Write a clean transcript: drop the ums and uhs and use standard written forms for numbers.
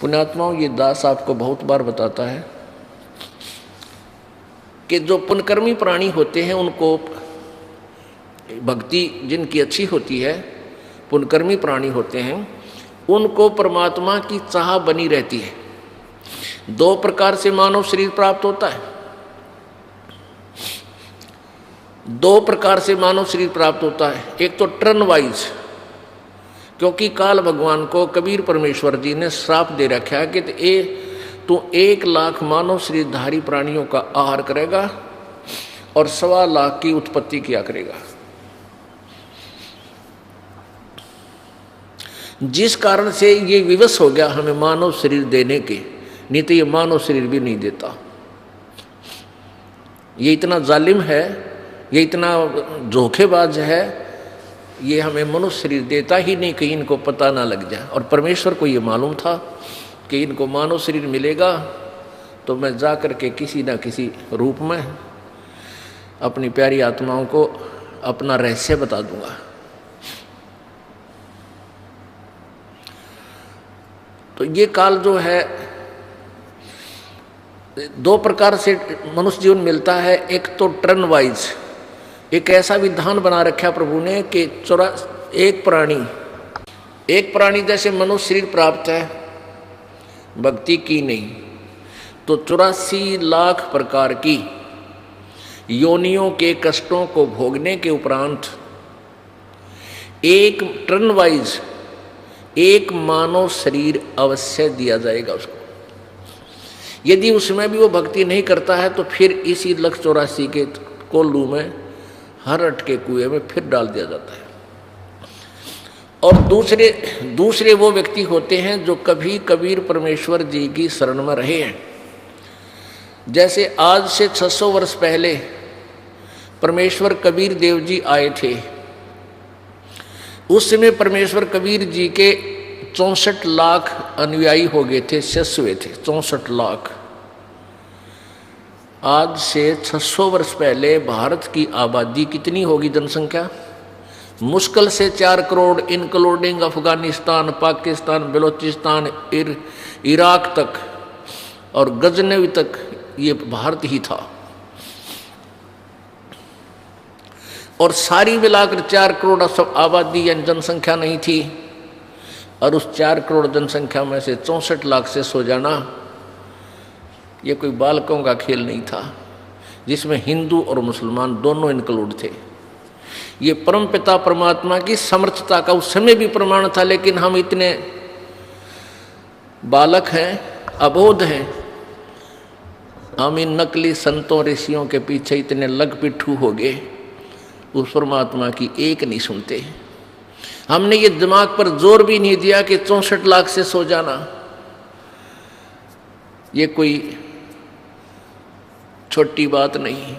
पुण्यात्माओं, ये दास आपको बहुत बार बताता है कि जो पुण्यकर्मी प्राणी होते हैं उनको भक्ति जिनकी अच्छी होती है, पुण्यकर्मी प्राणी होते हैं, उनको परमात्मा की चाह बनी रहती है। दो प्रकार से मानव शरीर प्राप्त होता है, दो प्रकार से मानव शरीर प्राप्त होता है। एक तो टर्न वाइज, क्योंकि काल भगवान को कबीर परमेश्वर जी ने श्राप दे रखा है कि तू 1 लाख मानव शरीरधारी प्राणियों का आहार करेगा और 1.25 लाख की उत्पत्ति किया करेगा। जिस कारण से ये विवश हो गया हमें मानव शरीर देने के, नहीं तो ये मानव शरीर भी नहीं देता। ये इतना जालिम है, ये इतना धोखेबाज है, ये हमें मनुष्य शरीर देता ही नहीं कहीं इनको पता ना लग जाए। और परमेश्वर को ये मालूम था कि इनको मानव शरीर मिलेगा तो मैं जा कर के किसी न किसी रूप में अपनी प्यारी आत्माओं को अपना रहस्य बता दूंगा। तो ये काल जो है, 2 प्रकार से मनुष्य जीवन मिलता है। एक तो टर्न वाइज, एक ऐसा विधान बना रखा प्रभु ने कि एक प्राणी जैसे मनुष्य शरीर प्राप्त है, भक्ति की नहीं, तो 84 लाख प्रकार की योनियों के कष्टों को भोगने के उपरांत एक टर्न वाइज एक मानव शरीर अवश्य दिया जाएगा उसको। यदि उसमें भी वो भक्ति नहीं करता है तो फिर इसी 184 के कोल्लू में, हरट के कुएं में फिर डाल दिया जाता है। और दूसरे वो व्यक्ति होते हैं जो कभी कबीर परमेश्वर जी की शरण में रहे हैं। जैसे आज से 600 वर्ष पहले परमेश्वर कबीर देव जी आए थे, उस समय परमेश्वर कबीर जी के 64 लाख अनुयायी हो गए थे, शिष्य हुए थे 64 लाख। आज से 600 वर्ष पहले भारत की आबादी कितनी होगी, जनसंख्या? मुश्किल से 4 करोड़, इंक्लूडिंग अफगानिस्तान, पाकिस्तान, बलूचिस्तान, इराक तक और गजनवी तक ये भारत ही था। और सारी मिलाकर 4 करोड़ आबादी या जनसंख्या नहीं थी। और उस 4 करोड़ जनसंख्या में से 64 लाख से सो जाना, ये कोई बालकों का खेल नहीं था, जिसमें हिंदू और मुसलमान दोनों इंक्लूड थे। ये परमपिता परमात्मा की समर्थता का उस समय भी प्रमाण था। लेकिन हम इतने बालक हैं, अबोध हैं, हम इन नकली संतों ऋषियों के पीछे इतने लग पिट्ठू हो गए, उस परमात्मा की एक नहीं सुनते। हमने ये दिमाग पर जोर भी नहीं दिया कि 64 लाख से सो जाना ये कोई छोटी बात नहीं।